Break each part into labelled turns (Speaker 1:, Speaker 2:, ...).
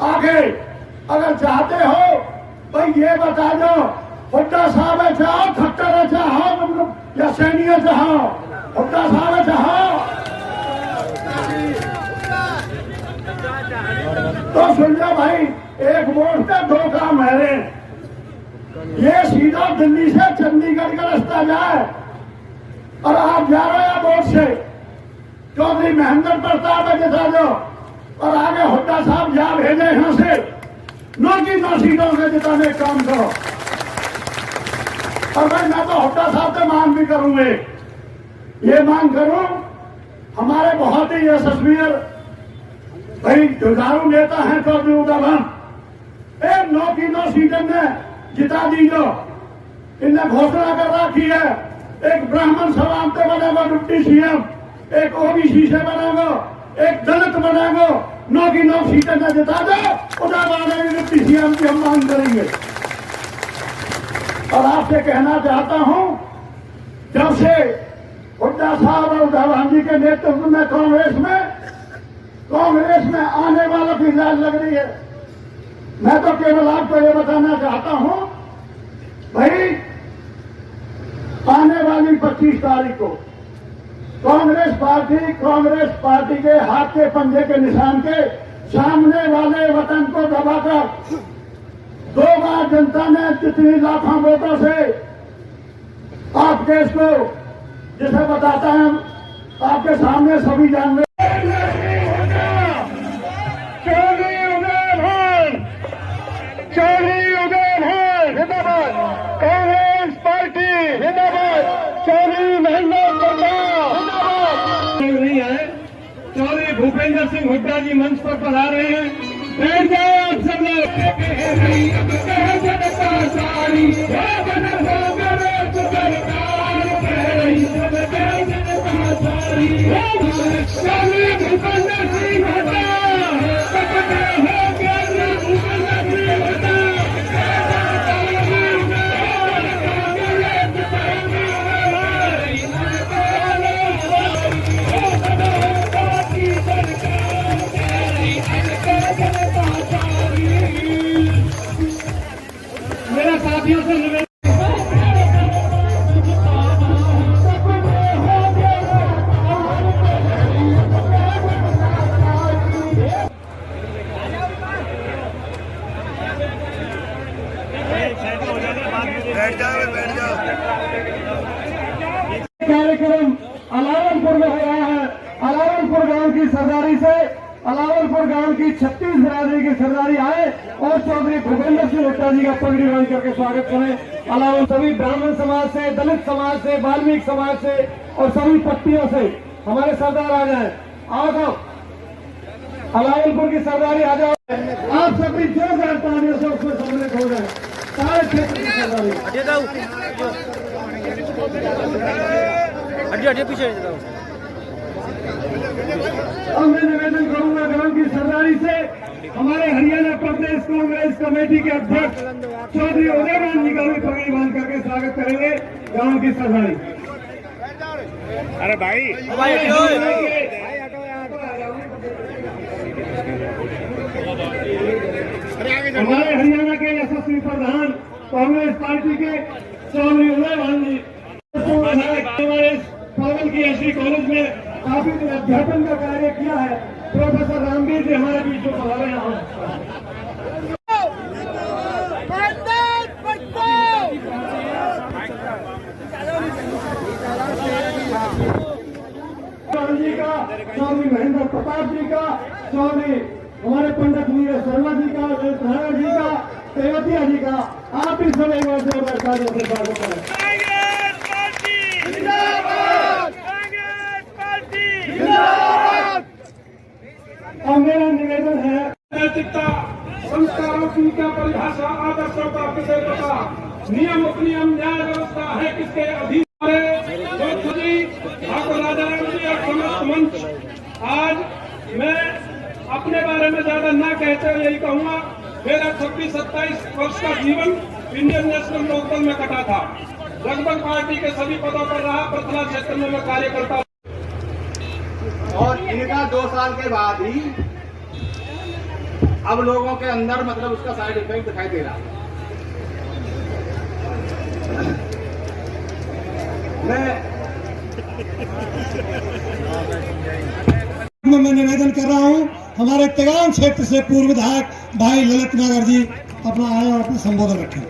Speaker 1: आगे अगर चाहते हो भाई ये बता दो, हुड्डा साहब है चाहो, खट्टर है चाहो या सैनी है चाहो, हुड्डा साहब है चाहो तो सुन लो भाई, एक वोट पे दो काम है। ये सीधा दिल्ली से चंडीगढ़ का रास्ता जाए और आप जा रहे हैं वोट से चौधरी महेंद्र प्रताप है जिता दो, और आगे हुड्डा साहब जा भेजे यहाँ से 9 की 9 सीटों से जिताने काम करो। और भाई मैं तो हुड्डा साहब से मांग भी करूंगे, ये मांग करूं, हमारे बहुत ही यशस्वी भाई जुझारू नेता हैं चौधरी उदयभान, 9 की 9 सीटें में जिता दीजो। इनने घोषणा कर रखी है, एक ब्राह्मण समाज से बनेगा डिप्टी सीएम, एक ओबीसी से बनेगा, एक दलित बनेगा, 9 की 9 सीटें में जिता दो, उदयभान डिप्टी सीएम की हम मांग करेंगे। और आपसे कहना चाहता हूं, जब से हुड्डा साहब और उदयभान जी के नेतृत्व में कांग्रेस में आने वालों की लाज लग रही है, मैं तो केवल आपको ये बताना चाहता हूं भाई, आने वाली 25 तारीख को कांग्रेस पार्टी के हाथ के पंजे के निशान के सामने वाले वतन को दबाकर 2 बार जनता ने जितनी लाखों वोटों से आप देश को जिसे बताता है, आपके सामने सभी जान रहे चौधरी उदयभान जिंदाबाद, कांग्रेस पार्टी जिंदाबाद, चौधरी महेंद्र प्रताप जिंदाबाद। नहीं है, चौधरी भूपेंद्र सिंह हुड्डा जी मंच पर पधार रहे हैं, बैठ जाए आप सब लोग। भूपेंद्र सिंह हुड्डा मेरा साथियों से निवेदन, कार्यक्रम अलावलपुर में हो रहा है। अलावलपुर गांव की सरदारी से, अलावलपुर गांव की 36 बिरादरी की सरदारी आए और चौधरी भूपेंद्र सिंह हुड्डा जी का पगड़ी बांध करके स्वागत करें। अलावल सभी ब्राह्मण समाज से, दलित समाज से, वाल्मीकि समाज से और सभी पट्टियों से हमारे सरदार आ जाए। आओ अलावलपुर की सरदारी आ जाओ, आप सभी जोरदार तालियों से उसमें सम्मिलित हो जाए। सारे क्षेत्र की सरदारी
Speaker 2: पीछे।
Speaker 1: अब मैं निवेदन करूंगा गांव की सरदारी से हमारे हरियाणा प्रदेश कांग्रेस कमेटी के अध्यक्ष चौधरी उदयभान जी का भी पगड़ी बांध करके स्वागत करेंगे गांव की सरदारी।
Speaker 2: अरे भाई
Speaker 1: हमारे हरियाणा के यशस्वी प्रधान कांग्रेस पार्टी के चौधरी उदयभान जी, हमारे पागल की एसडी कॉलेज में काफी अध्यापन का कार्य किया है। प्रोफेसर रामवीर जी हमारे बीच में पधारे हैं। जी का, चौधरी महेंद्र प्रताप जी का, चौधरी हमारे पंडित नीरज शर्मा जी का, नारायण जी का, तेवतिया जी का, आप इस समय जोरदार कार्यों से स्वागत करें। और मेरा निवेदन है, नैतिकता, संस्कारों की क्या परिभाषा, आदर्शों का किसे पता, नियम उपनियम न्याय व्यवस्था है किसके अधीन। ठाकुर राजाराम जी और समस्त मंच, आज मैं अपने बारे में ज्यादा न कहते हुए यही कहूंगा, मेरा 26-27 वर्ष का जीवन इंडियन नेशनल लोकदल में कटा था। लगभग पार्टी के सभी पदों पर रहा, पथला क्षेत्र में मैं कार्य करता हूं। और इनका 2 साल के बाद ही
Speaker 2: अब लोगों के अंदर मतलब उसका साइड इफेक्ट दिखाई दे रहा है।
Speaker 3: मैं निवेदन कर रहा हूं, हमारे तेगाम क्षेत्र से पूर्व विधायक भाई ललित नागर जी अपना आए और अपना संबोधन रखें।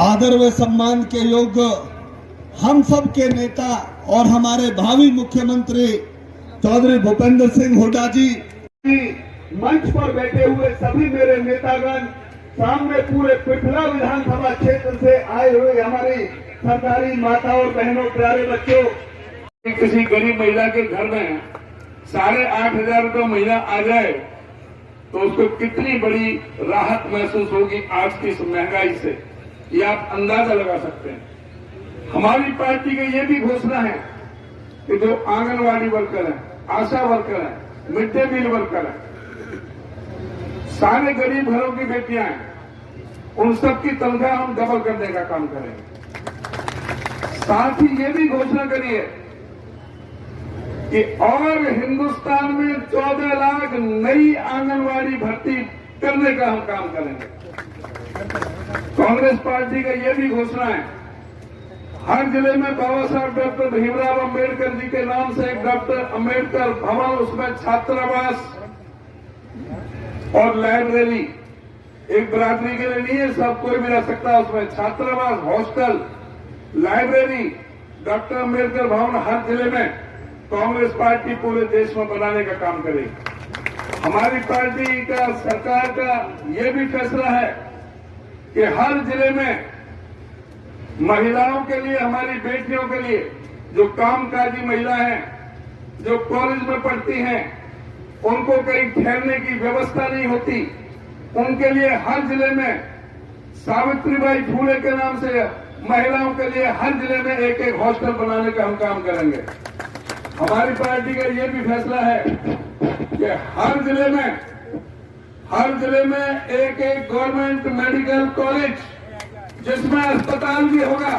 Speaker 4: आदर व सम्मान के योग्य हम सब के नेता और हमारे भावी मुख्यमंत्री चौधरी भूपेंद्र सिंह हुड्डा जी,
Speaker 1: मंच पर बैठे हुए सभी मेरे नेतागण, सामने पूरे पिपला विधानसभा क्षेत्र से आए हुए हमारी सरकारी माता और बहनों, प्यारे बच्चों, किसी गरीब महिला के घर में 8,500 रुपये महीना आ जाए तो उसको कितनी बड़ी राहत महसूस होगी आज की इस महंगाई से, ये आप अंदाजा लगा सकते हैं। हमारी पार्टी की ये भी घोषणा है कि जो आंगनवाड़ी वर्कर हैं, आशा वर्कर हैं, मिड डे मील वर्कर हैं, सारे गरीब घरों की बेटियां हैं, उन सबकी तनख्वाह हम डबल करने का काम करेंगे। साथ ही ये भी घोषणा करिए कि और हिंदुस्तान में 14 लाख नई आंगनवाड़ी भर्ती करने का हम काम करेंगे। कांग्रेस पार्टी का ये भी घोषणा है, हर जिले में बाबा साहब डॉक्टर भीमराव अंबेडकर जी के नाम से एक डॉक्टर अंबेडकर भवन, उसमें छात्रावास और लाइब्रेरी, एक बिरादरी के लिए नहीं है, सब कोई भी रह सकता है उसमें, छात्रावास, हॉस्टल, लाइब्रेरी, डॉक्टर अंबेडकर भवन हर जिले में कांग्रेस पार्टी पूरे देश में बनाने का काम करेगी। हमारी पार्टी का, सरकार का ये भी फैसला है कि हर जिले में महिलाओं के लिए, हमारी बेटियों के लिए, जो कामकाजी महिला हैं, जो कॉलेज में पढ़ती हैं, उनको कहीं ठहरने की व्यवस्था नहीं होती, उनके लिए हर जिले में सावित्रीबाई फूले के नाम से महिलाओं के लिए हर जिले में एक एक हॉस्टल बनाने का हम काम करेंगे। हमारी पार्टी का ये भी फैसला है कि हर जिले में एक एक गवर्नमेंट मेडिकल कॉलेज, जिसमें अस्पताल भी होगा,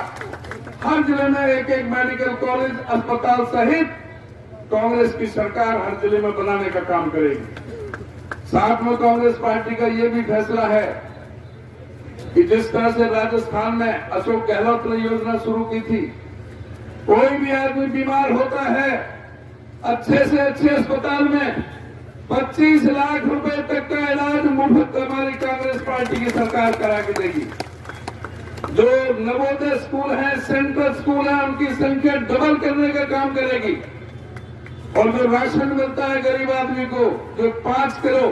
Speaker 1: हर जिले में एक एक मेडिकल कॉलेज, अस्पताल सहित कांग्रेस की सरकार हर जिले में बनाने का काम करेगी। साथ में कांग्रेस पार्टी का ये भी फैसला है कि जिस तरह से राजस्थान में अशोक गहलोत ने योजना शुरू की थी, कोई भी आदमी बीमार होता है, अच्छे से अच्छे अस्पताल में 25 लाख रुपए तक का इलाज मुफ्त हमारी कांग्रेस पार्टी की सरकार करा के देगी। जो नवोदय स्कूल हैं, सेंट्रल स्कूल हैं, उनकी संख्या डबल करने का काम करेगी। और जो राशन मिलता है गरीब आदमी को, जो 5 किलो,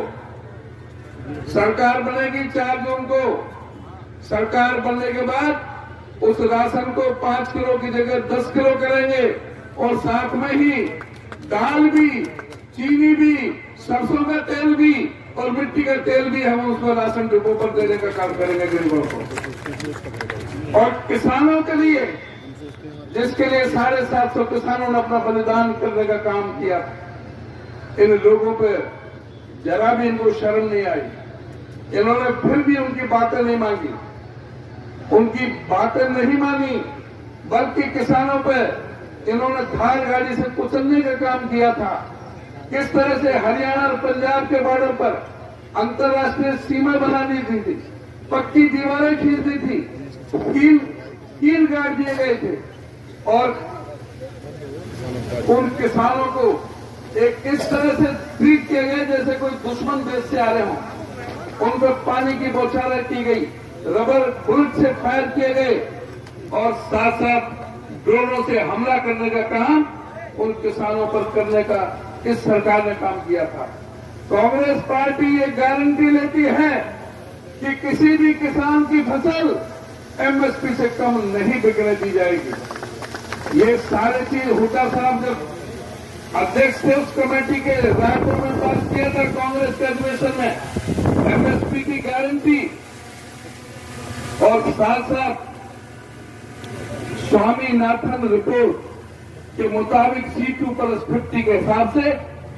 Speaker 1: सरकार बनेगी 4 जून को, सरकार बनने के बाद उस राशन को 5 किलो की जगह 10 किलो करेंगे, और साथ में ही दाल भी, चीनी भी, सरसों का तेल भी और मिट्टी का तेल भी हम उसको राशन डिपो पर देने का काम करेंगे गरीबों को। और किसानों के लिए, जिसके लिए 750 किसानों ने अपना बलिदान करने का काम किया, इन लोगों पे जरा भी इनको शर्म नहीं आई, इन्होंने फिर भी उनकी बातें नहीं मांगी, उनकी बातें नहीं मानी, बल्कि किसानों पे इन्होंने धार गाड़ी से कुचलने का काम किया था। किस तरह से हरियाणा और पंजाब के बॉर्डर पर अंतर्राष्ट्रीय सीमा बना दी थी, पक्की दीवारें खींच दी थी, कील गाड़ दिए गए थे, और उन किसानों को एक इस तरह से ट्रीट किया गया जैसे कोई दुश्मन देश से आ रहे हों। उन पर पानी की बौछारें की गई, रबर बुलेट से फायर किए गए, और साथ साथ ड्रोनों से हमला करने का काम उन किसानों पर करने का इस सरकार ने काम किया था। कांग्रेस पार्टी ये गारंटी लेती है कि किसी भी किसान की फसल एमएसपी से कम नहीं बिकने दी जाएगी। ये सारी चीज हुड्डा साहब जब अध्यक्ष थे उस कमेटी के, रायपुर में पास किया था कांग्रेस के अधिवेशन में, एमएसपी की गारंटी, और साथ साथ स्वामीनाथन रिपोर्ट के मुताबिक C2+50 के हिसाब से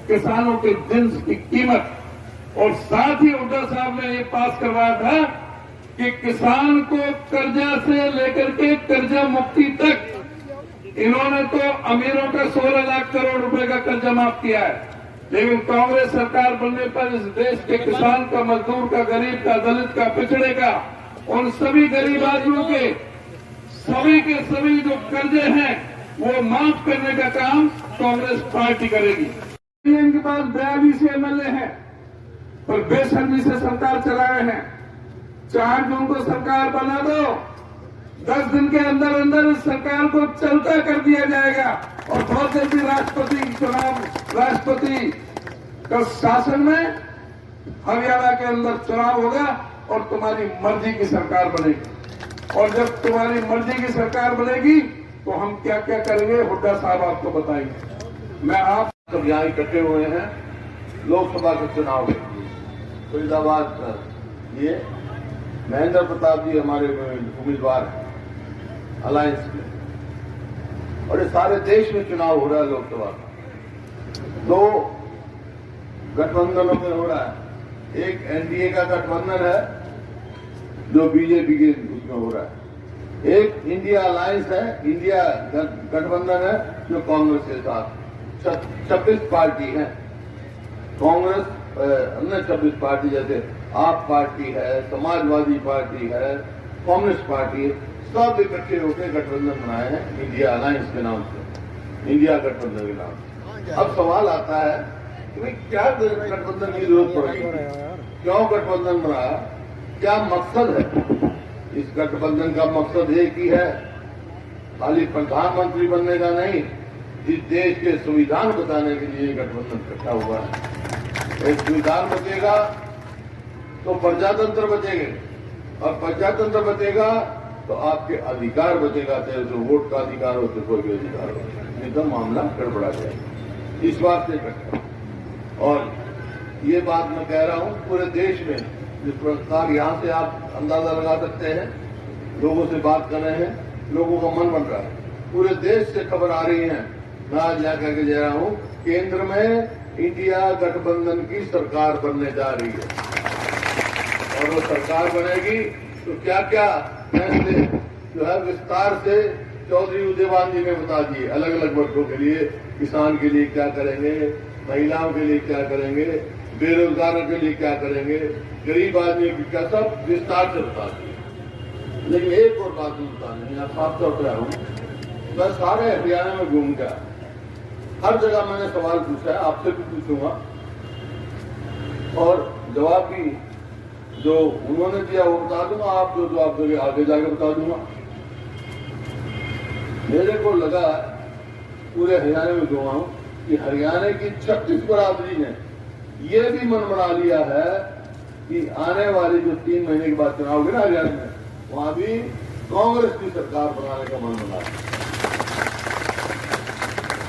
Speaker 1: किसानों के जिन्स की कीमत, और साथ ही हुड्डा साहब ने ये पास करवाया था कि किसान को कर्जा से लेकर के कर्जा मुक्ति तक, इन्होंने तो अमीरों का 16 लाख करोड़ रुपए का कर्जा माफ किया है,
Speaker 5: लेकिन कांग्रेस सरकार बनने पर इस देश के किसान का, मजदूर का, गरीब का, दलित का, पिछड़े का, उन सभी गरीब आदमियों के सभी जो कर्जे हैं वो माफ करने का काम कांग्रेस पार्टी करेगी। इनके पास 42 MLA हैं पर बेशर्मी से सरकार चला रहे हैं। 4 जून को सरकार बना दो, 10 दिन के अंदर अंदर इस सरकार को चलता कर दिया जाएगा और बहुत जल्दी राष्ट्रपति का शासन में हरियाणा के अंदर चुनाव होगा और तुम्हारी मर्जी की सरकार बनेगी। और जब तुम्हारी मर्जी की सरकार बनेगी तो हम क्या क्या करेंगे हुड्डा साहब आपको बताएंगे। मैं आप
Speaker 6: सब यहाँ इकट्ठे हुए हैं लोकसभा के चुनाव के लिए। फरीदाबाद ये महेंद्र प्रताप जी हमारे उम्मीदवार हैं अलायंस में, और ये सारे देश में चुनाव हो रहा है लोकसभा का। 2 गठबंधनों में हो रहा है, एक एनडीए का गठबंधन है जो बीजेपी के उसमें हो रहा है, एक इंडिया अलायंस है, इंडिया गठबंधन है जो कांग्रेस के साथ 26 पार्टी है। कांग्रेस अन्य 26 पार्टी जैसे आप पार्टी है, समाजवादी पार्टी है, कम्युनिस्ट पार्टी है, सब इकट्ठे होकर गठबंधन बनाए हैं इंडिया अलायंस के नाम से, इंडिया गठबंधन के नाम से। अब सवाल आता है कि भाई क्या गठबंधन की जरूरत पड़ेगी, क्यों गठबंधन बनाया, क्या मकसद है। इस गठबंधन का मकसद एक ही है, खाली प्रधानमंत्री बनने का नहीं, इस देश के संविधान बचाने के लिए गठबंधन इकट्ठा हुआ है। एक संविधान बचेगा तो प्रजातंत्र बचेंगे, और प्रजातंत्र बचेगा तो आपके अधिकार बचेगा, चाहे जो वोट का अधिकार हो चाहे कोई भी अधिकार हो, नहीं तो मामला गड़बड़ा जाएगा। इस बात से इकट्ठा, और ये बात मैं कह रहा हूं पूरे देश में, जिस प्रकार यहां से आप अंदाजा लगा सकते हैं, लोगों से बात कर रहे हैं, लोगों का मन बन रहा है, पूरे देश से खबर आ रही है। मैं आज यहाँ कहकर जा रहा हूँ केंद्र में इंडिया गठबंधन की सरकार बनने जा रही है, और वो सरकार बनेगी तो क्या क्या फैसले जो है विस्तार से चौधरी उदयवान जी ने बता दिए। अलग अलग वर्गों के लिए, किसान के लिए क्या करेंगे, महिलाओं के लिए क्या करेंगे, बेरोजगारों के लिए क्या करेंगे, गरीब आदमी की क्या, सब विस्तार से बता दिए। लेकिन एक और बात बताने यहाँ साफ तौर पर हूँ, मैं सारे हरियाणा में घूम गया, हर जगह मैंने सवाल पूछा है, आपसे भी पूछूंगा, और जवाब भी जो उन्होंने दिया वो बता दूंगा, आप जो जवाब दोगे आगे जाके बता दूंगा। मेरे को लगा पूरे हरियाणा में घुमा हूं कि हरियाणा की 36 बरादरी ने ये भी मन बना लिया है कि आने वाले जो 3 महीने के बाद चुनाव होगा ना हरियाणा में, वहां भी कांग्रेस की सरकार बनाने का मन बना है।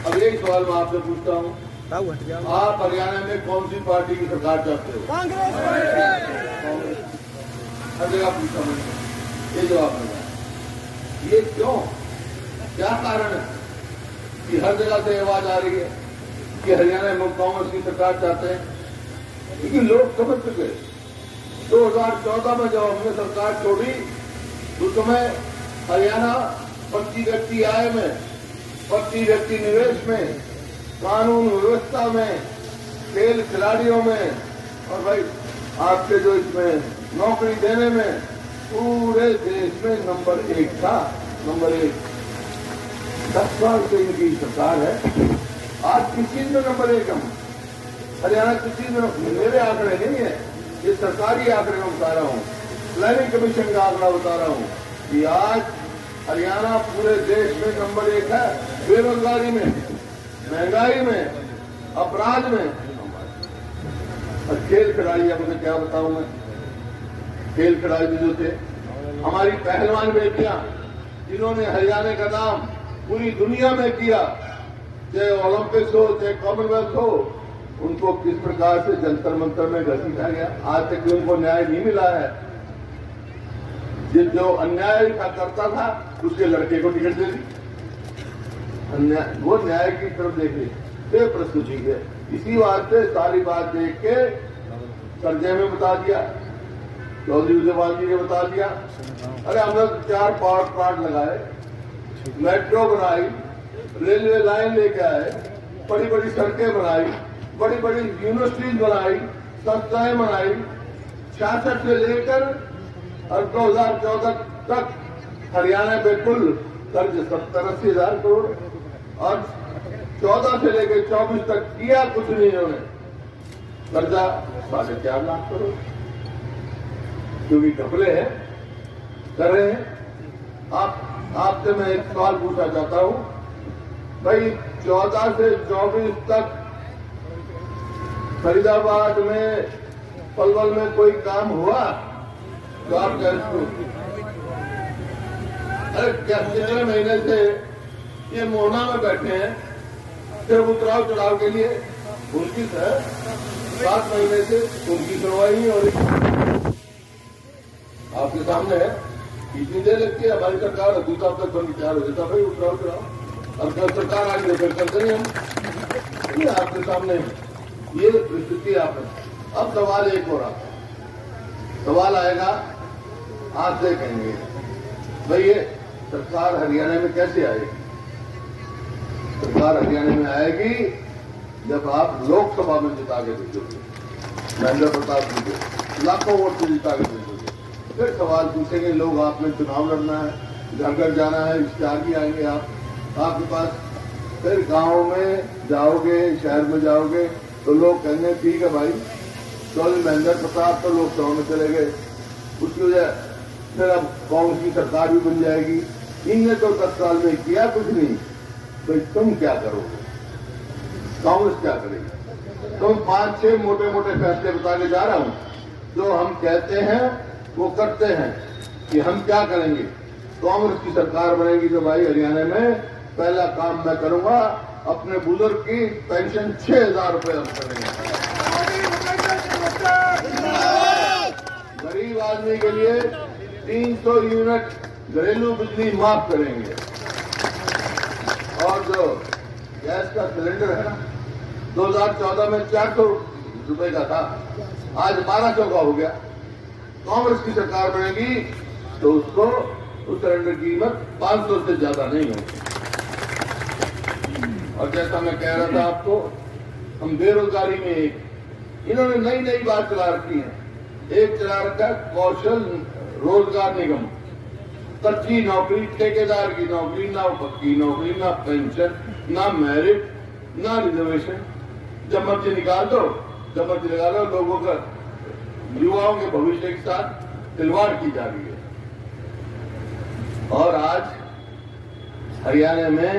Speaker 6: अब एक सवाल मैं आपसे पूछता हूँ, आप हरियाणा में कौन सी पार्टी की सरकार चाहते हो? कांग्रेस। हर जगह पूछा मैंने, ये जवाब मिला। ये क्यों, क्या कारण है कि हर जगह से आवाज आ रही है कि हरियाणा में कांग्रेस की सरकार चाहते हैं? क्योंकि लोग समझ चुके 2014 में जब हमने सरकार छोड़ी उस समय हरियाणा 25 व्यक्ति आय में, 25 व्यक्ति निवेश में, कानून व्यवस्था में, खेल खिलाड़ियों में, और भाई आपके जो इसमें नौकरी देने में पूरे देश में नंबर 1 था, नंबर 1। 10 साल से इनकी सरकार है, आज किस चीज में नंबर 1 हम हरियाणा, किस चीज में, मेरे आंकड़े नहीं है, ये सरकारी आंकड़े में बता रहा हूँ, प्लानिंग कमीशन का आंकड़ा बता रहा हूँ कि आज हरियाणा पूरे देश में नंबर 1 है, बेरोजगारी में, महंगाई में, अपराध में। और खेल खिलाड़ी, अब मुझे क्या बताऊं मैं, खेल खिलाड़ी जो थे हमारी पहलवान बेटियां, जिन्होंने हरियाणा का नाम पूरी दुनिया में किया, चाहे ओलंपिक्स हो चाहे कॉमनवेल्थ हो, उनको किस प्रकार से जंतर मंतर में घसीटा गया, आज तक भी उनको न्याय नहीं मिला है। जो अन्याय करता था उसके लड़के को टिकट दे दी, वो न्याय की तरफ देखे, ये प्रस्तुति है। इसी बात से सारी बात देख के कर्जे में बता दिया, चौधरी उदयवान जी ने बता दिया। अरे हमने 4 पावर प्लांट लगाए, मेट्रो बनाई, रेलवे लाइन लेके आए, बड़ी बड़ी सड़कें बनाई, बड़ी बड़ी यूनिवर्सिटीज बनाई, संस्थाएं बनाई। 66 से लेकर और 2014 तक हरियाणा पे कुल कर्ज 70-80 हजार करोड़ और 14 से लेकर 24 तक किया कुछ नहीं इन्होंने, कर्जा 4.5 लाख करोड़, क्योंकि घपले हैं, कर रहे हैं। आपसे मैं एक सवाल पूछना चाहता हूं, भाई 14 से 24 तक फरीदाबाद में, पलवल में कोई काम हुआ तो आप कहते, अरे कितने महीने से ये मोहना में बैठे हैं सिर्फ उतराव चढ़ाव के लिए, उनकी 7 महीने से उनकी सुनवाई नहीं हो रही। आपके सामने है, इतनी देर लगती है हमारी सरकार, 2 साल तक बन तैयार हो जाता भाई उतराव चढ़ाव, और कल सरकार आ गई फिर करते नहीं हम। ये आपके सामने ये स्थिति आपने। अब सवाल एक हो रहा, सवाल आएगा आज से कहेंगे भाई ये सरकार हरियाणा में कैसे आएगी? सरकार हरियाणा में आएगी जब आप लोकसभा में जिता के भेजोगे, महेंद्र प्रताप जी को लाखों वोट से जिता के भेजोगे, फिर सवाल पूछेंगे लोग, आपने चुनाव लड़ना है, घर घर जाना है, इसके आगे आएंगे आपके पास, फिर गांव में जाओगे, शहर में जाओगे तो लोग कहेंगे ठीक है भाई, चौधरी महेंद्र प्रताप तो लोकसभा में चले गए, उसकी वजह फिर अब कांग्रेस की सरकार भी बन जाएगी, इनने तो तत्काल में किया कुछ नहीं, भाई तुम क्या करोगे? कांग्रेस क्या करेगी? तुम 5-6 मोटे मोटे फैसले बता के जा रहा हूं, जो हम कहते हैं वो करते हैं कि हम क्या करेंगे। कांग्रेस की सरकार बनेगी तो भाई हरियाणा में पहला काम मैं करूंगा, अपने बुजुर्ग की पेंशन 6,000 रुपए हम करेंगे। गरीब आदमी के लिए 300 यूनिट घरेलू बिजली माफ करेंगे, और जो गैस का सिलेंडर है ना, 2014 में 400 रुपए का था, आज 1200 का हो गया। कांग्रेस की सरकार बनेगी तो उसको उस सिलेंडर की कीमत 500 से ज्यादा नहीं होगी। और जैसा मैं कह रहा था आपको, हम बेरोजगारी में इन्होंने नई बात चला रखी है। एक चला रखा कौशल रोजगार निगम, कच्ची नौकरी, ठेकेदार की नौकरी, ना पक्की नौकरी, ना पेंशन, ना मेरिट, ना रिजर्वेशन, जब मर्जी निकाल दो, जब मर्जी लगा दो। लोगों का, युवाओं के भविष्य के साथ खिलवाड़ की जा रही है। और आज हरियाणा में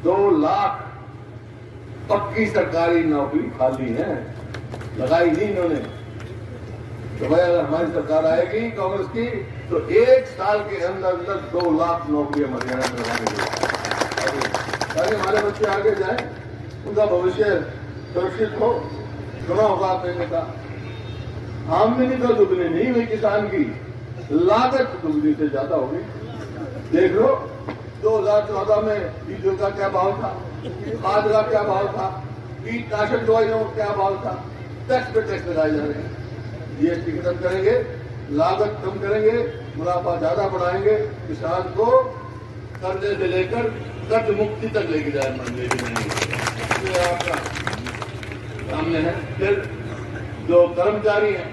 Speaker 6: 2 लाख पक्की सरकारी नौकरी खाली है, लगाई नहीं इन्होंने। तो भाई अगर हमारी सरकार आएगी कांग्रेस की तो 1 साल के अंदर 2 लाख नौकरी हरियाणा में लगाने, ताकि हमारे बच्चे आगे जाएं, उनका भविष्य सुरक्षित हो। सुना होगा आपने कहा आमदनी तो दुगनी नहीं हुई किसान की, लागत दुगनी से ज्यादा हो गई। देख लो 2014 में डीजल का क्या भाव था, खाद का क्या भाव था, कीटनाशक दवाइयों का क्या भाव था, टैक्स पे टैक्स लगाए जा रहे हैं। जीएसटी खत्म करेंगे, लागत कम करेंगे, मुनाफा ज्यादा बढ़ाएंगे, किसान को कर्जे से लेकर कर्ज मुक्ति तक लेके जाए मंडी में। आपका सामने है। फिर जो कर्मचारी है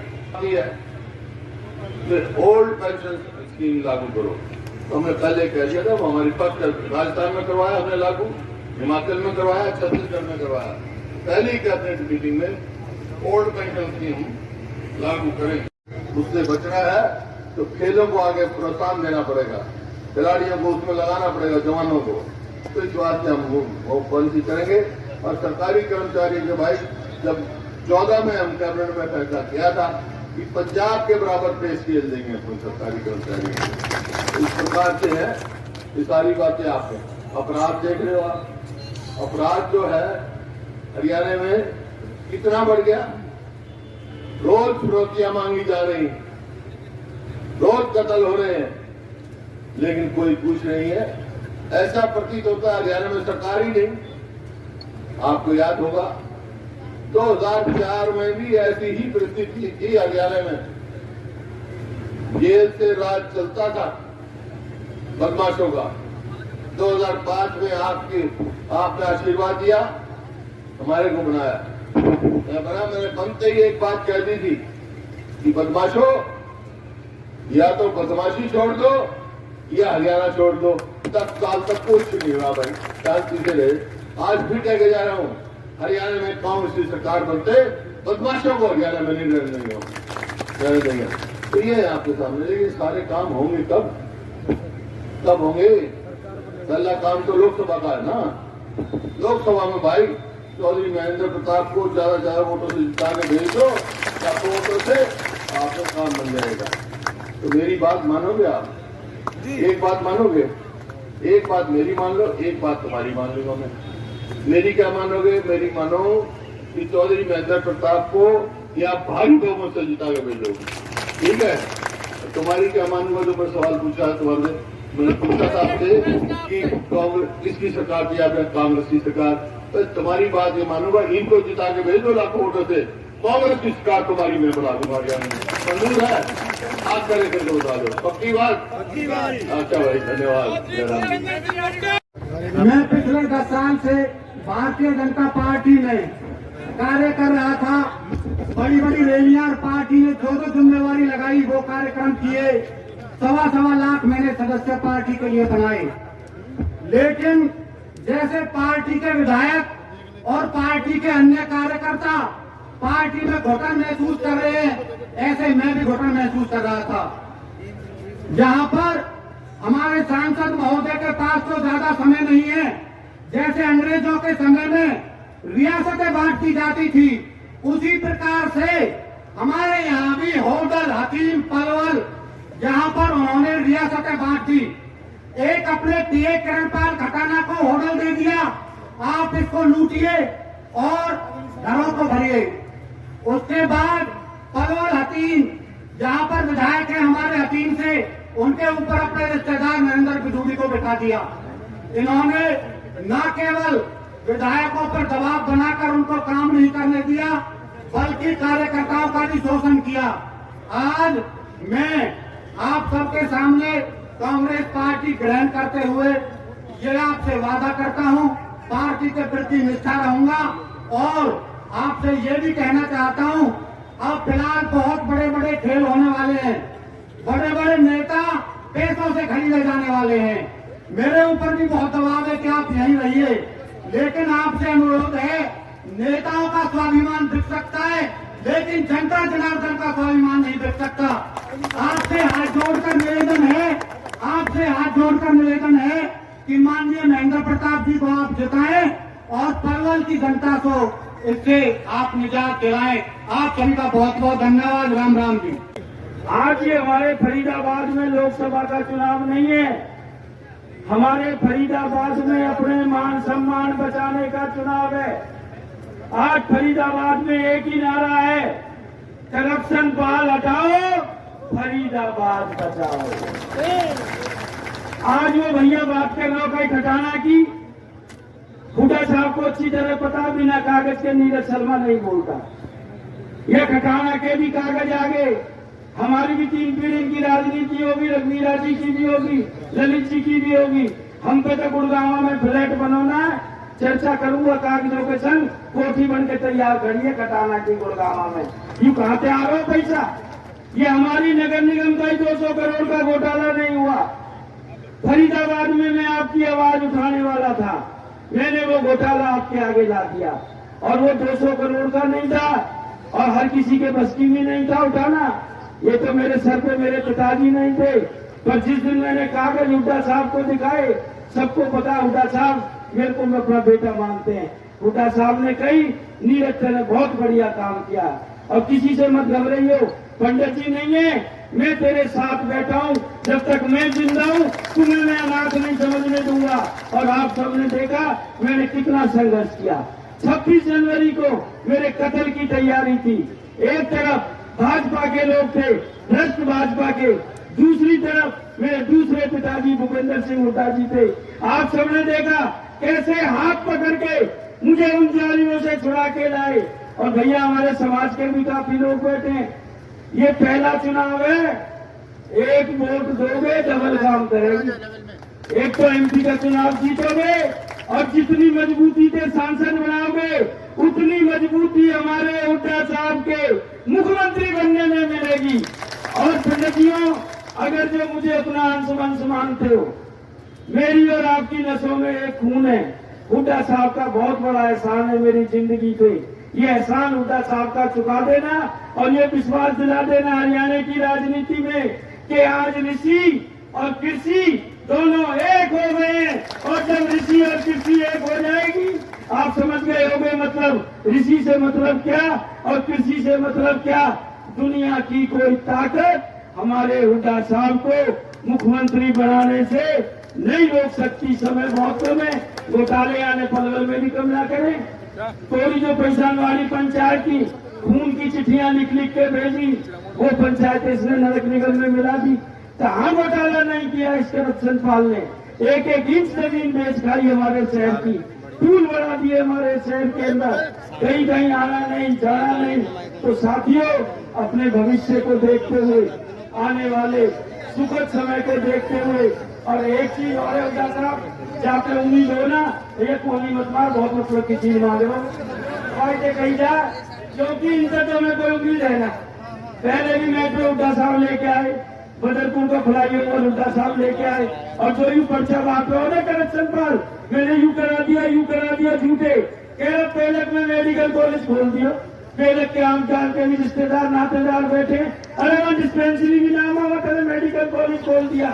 Speaker 6: फिर ओल्ड पेंशन स्कीम लागू करो। तो हमने पहले कह दिया था, हमारी पक्ष राजस्थान में करवाया हमने लागू, हिमाचल में करवाया, छत्तीसगढ़ में करवाया। पहली कैबिनेट मीटिंग में ओल्ड पेंशन स्कीम लागू करें। उससे बचना है तो खेलों को आगे प्रोत्साहन देना पड़ेगा, खिलाड़ियों को उसमें लगाना पड़ेगा, जवानों को। तो इस बात से हम वो पॉलिसी करेंगे। और सरकारी कर्मचारी के भाई, जब 14 में हम कैबिनेट में फैसला किया था कि पंजाब के बराबर पे स्केल देंगे अपने सरकारी कर्मचारी को। इस प्रकार से है ये सारी बातें। आप अपराध देख रहे हो, आप अपराध जो है हरियाणा में कितना बढ़ गया। रोज फिरौतियां मांगी जा रही, रोज कत्ल हो रहे हैं, लेकिन कोई पूछ नहीं है। ऐसा प्रतीत होता है हरियाणा में सरकार ही नहीं। आपको याद होगा 2004 में भी ऐसी ही परिस्थिति थी हरियाणा में, जेल से राज चलता था बदमाशों का। 2005 में आपने आशीर्वाद दिया, हमारे को बनाया। मैंने बनते ही एक बात कह दी थी कि बदमाशों, या तो बदमाशी छोड़ दो या हरियाणा छोड़ दो। 10 साल तक कुछ नहीं हुआ भाई, शांति से रहे। आज फिर कह के जा रहा हूँ, हरियाणा में कांग्रेस की सरकार बनते बदमाशों को हरियाणा में नहीं रहने देंगे। तो ये है आपके सामने, लेकिन सारे काम होंगे कब होंगे? पहला काम तो लोकसभा का है ना। लोकसभा में भाई चौधरी महेंद्र प्रताप को ज्यादा वोटों से जिता के भेज दो, लाखों वोटों से आपका काम बन जाएगा। तो मेरी बात मानोगे आप? एक बात मानोगे? एक बात मेरी मान लो, एक बात तुम्हारी मान लूंगा मैं। मेरी क्या मानोगे? मेरी मानो कि चौधरी महेंद्र प्रताप को या भारी बहुमत से जिता के भेजोगे, ठीक है? तुम्हारी क्या मानूंगा? जो मैं सवाल पूछा है तुम्हारे, मैंने पूछा था आपसे कि कांग्रेस किसकी सरकार थी, आपने कांग्रेस की सरकार। तो तुम्हारी बात ये मानूंगा, इनको जिता के भेज दो लाखों वोटों से, कांग्रेस की सरकार तुम्हारी मैं बना दूंगा। मंजूर है? आज करे करके बता दो, पक्की बात? अच्छा भाई, धन्यवाद।
Speaker 7: मैं पिछले 10 साल से भारतीय जनता पार्टी में कार्य कर रहा था। बड़ी बड़ी रैलियां और पार्टी ने जो जिम्मेवारी लगाई वो कार्यक्रम किए। 1.25 लाख मैंने सदस्य पार्टी के लिए बनाए। लेकिन जैसे पार्टी के विधायक और पार्टी के अन्य कार्यकर्ता पार्टी में घुटन महसूस कर रहे हैं, ऐसे मैं भी घुटन महसूस कर रहा था। जहां पर हमारे सांसद महोदय के पास तो ज्यादा समय नहीं है। जैसे अंग्रेजों के समय में रियासतें बांटी जाती थी, उसी प्रकार से हमारे यहाँ भी होडल, हकीम, पलवल, जहां पर उन्होंने रियासतें बांटी। एक अपने टीए किरणपाल खटाना को होडल दे दिया, आप इसको लूटिए और घरों को भरिए। उसके बाद पलवल हकीम, जहां पर विधायक है हमारे हकीम से, उनके ऊपर अपने रिश्तेदार नरेंद्र बिजूड़ी को बिठा दिया। इन्होंने न केवल विधायकों पर दबाव बनाकर उनको काम नहीं करने दिया, बल्कि कार्यकर्ताओं का भी शोषण किया। आज मैं आप सबके सामने कांग्रेस पार्टी ग्रहण करते हुए ये आपसे वादा करता हूं, पार्टी के प्रति निष्ठा रहूंगा। और आपसे ये भी कहना चाहता हूं, अब फिलहाल बहुत बड़े बड़े खेल होने वाले हैं। बड़े बड़े नेता पैसों से खरीदे जाने वाले हैं। मेरे ऊपर भी बहुत दबाव है कि आप यहीं रहिए, लेकिन आपसे अनुरोध है, नेताओं का स्वाभिमान बिक सकता है, लेकिन जनता जनार्दन का स्वाभिमान नहीं बिक सकता। आपसे हाथ जोड़कर निवेदन है कि माननीय महेंद्र प्रताप जी को आप जिताएं और पलवल की जनता को इससे आप निजात दिलाएं। आप सभी का बहुत बहुत धन्यवाद। राम राम जी।
Speaker 1: आज ये हमारे फरीदाबाद में लोकसभा का चुनाव नहीं है, हमारे फरीदाबाद में अपने मान सम्मान बचाने का चुनाव है। आज फरीदाबाद में एक ही नारा है, करप्शन बाल हटाओ, फरीदाबाद बचाओ। आज वो भैया बात कर रहा है खटाना की, हुड्डा साहब को अच्छी तरह पता, बिना कागज के नीरज शर्मा नहीं बोलता। यह खटाना के भी कागज आगे, हमारी भी 3 पीढ़ी की राजनीति होगी, रघुवीरा जी की भी होगी, ललित जी की भी होगी। हम पे तो गुड़गांव में फ्लैट बनाना है, चर्चा करूंगा कागजों के संग, कोठी बन के तैयार करिए खटाना की गुड़गांव में। यू कहां से आ रहा हो पैसा? ये हमारी नगर निगम का ही 200 करोड़ का घोटाला नहीं हुआ। फरीदाबाद में मैं आपकी आवाज उठाने वाला था, मैंने वो घोटाला आपके आगे ला दिया, और वो 200 करोड़ का नहीं था और हर किसी के बस की भी नहीं था उठाना। ये तो मेरे सर पे मेरे पिताजी नहीं थे, पर जिस दिन मैंने कागज हुड्डा साहब को दिखाए, सबको पता हुड्डा साहब मेरे को अपना बेटा मानते हैं। हुड्डा साहब ने कही, नीरज ने बहुत बढ़िया काम किया और किसी से मत घबराइयो, पंडित जी नहीं है, मैं तेरे साथ बैठा हूं, जब तक मैं जिंदा हूं तुम्हें मैं अनाथ नहीं समझने दूंगा। और आप सबने देखा मैंने कितना संघर्ष किया। 26 जनवरी को मेरे कत्ल की तैयारी थी। एक तरफ भाजपा के लोग थे, भ्रष्ट भाजपा के, दूसरी तरफ मेरे दूसरे पिताजी भूपेंद्र सिंह हुड्डा जी थे। आप सबने देखा कैसे हाथ पकड़ के मुझे उन जालियों से छुड़ा के लाए। और भैया हमारे समाज के भी काफी लोग बैठे हैं। ये पहला चुनाव है, एक वोट दोगे डबल काम करेगी। एक तो एमपी का चुनाव जीतोगे
Speaker 5: और जितनी मजबूती से सांसद बनाओगे उतनी मजबूती हमारे हुड्डा साहब के मुख्यमंत्री बनने में मिलेगी। और पंडितियों, अगर जो मुझे अपना अंश मानते हो, मेरी और आपकी नसों में एक खून है। हुड्डा साहब का बहुत बड़ा एहसान है मेरी जिंदगी पे। ये एहसान हुड्डा साहब का चुका देना और ये विश्वास दिला देना हरियाणा की राजनीति में कि आज ऋषि और कृषि दोनों एक हो गए हैं। और जब ऋषि और कृषि एक हो जाएगी, आप समझ गए होंगे मतलब ऋषि से मतलब क्या और कृषि से मतलब क्या। दुनिया की कोई ताकत हमारे हुड्डा साहब को मुख्यमंत्री बनाने से नहीं रोक सकती। समय मौके में घोटाले आने पलवल में भी कम ना करें। थोड़ी जो पैसा वाली पंचायत की खून की चिट्ठियां लिख के भेजी, वो पंचायत इसने नरक निगम में मिला दी। कहाँ घोटाला नहीं किया इस करप्शन पाल ने। एक एक इंच जमीन बेच खाई हमारे शहर की, टूल बना दिए हमारे शहर के अंदर, कहीं कहीं आना नहीं जाना नहीं। तो साथियों, अपने भविष्य को देखते हुए, आने वाले सुखद समय को देखते हुए, और एक चीज और है हुड्डा साहब, जाते उम्मीद हो ना, एक कोनी मत मार, बहुत मतलब की चीज मांगे हो और कही जा, क्योंकि इनसे तो हमें कोई उम्मीद है ना। पहले भी मेट्रो हुड्डा साहब लेके आए, बदरपुर का फ्लाईओवर हुड्डा साहब लेके आए, और जो यूं पर्चा वहां पे हो ना करप्शन पर, मैंने यूं करा दिया झूठे। केरल पेलक में मेडिकल कॉलेज खोल दिया, पेलक के आमदार के भी रिश्तेदार नातेदार बैठे, अरे वहां डिस्पेंसरी भी नाम हुआ, कल मेडिकल कॉलेज खोल दिया।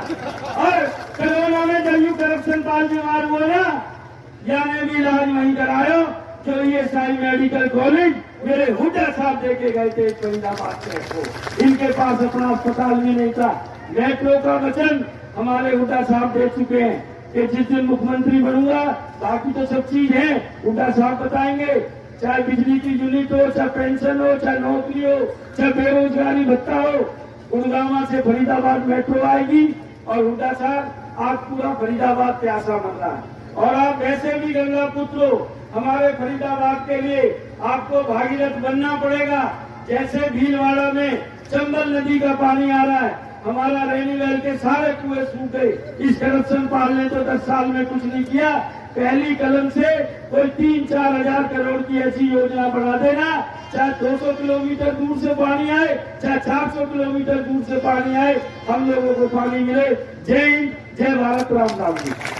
Speaker 5: और कोरोना में जब यूं करप्शन पाल बीमार हुआ ना, जाने भी इलाज वहीं करायो, जो ये साई मेडिकल कॉलेज मेरे हुड्डा साहब देके गए थे फरीदाबाद को। इनके पास अपना अस्पताल भी नहीं था। मेट्रो का वचन हमारे हुड्डा साहब दे चुके हैं कि जिस दिन मुख्यमंत्री बनूंगा, बाकी तो सब चीज है हुड्डा साहब बताएंगे, चाहे बिजली की यूनिट हो, चाहे पेंशन हो, चाहे नौकरी हो, चाहे बेरोजगारी भत्ता हो। गुड़गांव से फरीदाबाद मेट्रो आएगी और हुड्डा साहब आज पूरा फरीदाबाद प्यासा बन रहा है। और आप वैसे भी गंगा पुत्र हो, हमारे फरीदाबाद के लिए आपको भागीरथ बनना पड़ेगा। जैसे भीलवाड़ा में चंबल नदी का पानी आ रहा है, हमारा रेनीवेल के सारे कुएं सूख गए। इस करप्शन पाल ने तो 10 साल में कुछ नहीं किया। पहली कलम से कोई 3-4 हजार करोड़ की ऐसी योजना बना देना, चाहे 200 किलोमीटर दूर से पानी आए, चाहे 400 किलोमीटर दूर से पानी आए, हम लोगों को पानी मिले। जय हिंद, जय भारत, राम राम जी।